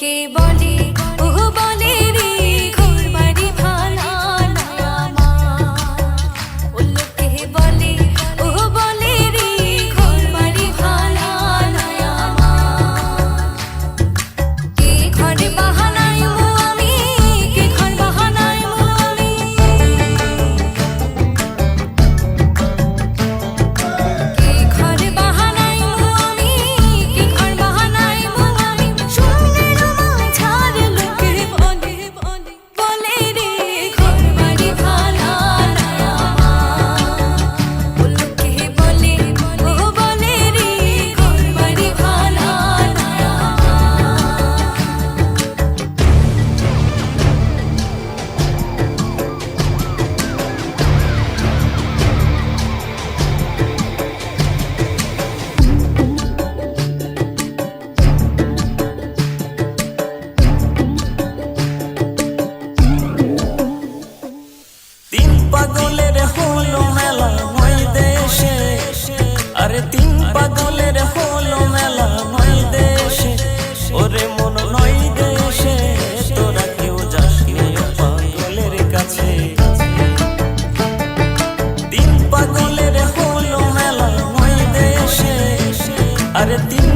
কে বলে ওহ বলে রে ঘর বাড়ি ভালা না আমার ওলো কে বলে ওহ বলে রে ঘর বাড়ি ভালা না আমার কে ঘর বাহানাই আমি কে ঘর বাহানাই আমি কে ঘর বাহানাই আমি কে ঘর বাহানাই আমি সুন্দর মাঝার লোকে বলে বলে রে ঘর বাড়ি ভালা না আমার লোকে বলে ও বলে রে ঘর বাড়ি ভালা না তিন পাগলের হলো মেলা নয় দেশে, আরে তিন পাগলের হলো মেলা নয় দেশে, ওরে মন নয় দেশে তোরা কেউ যাস পাগলের কাছে। তিন পাগলের হলো মেলা নয় দেশে, আরে তিন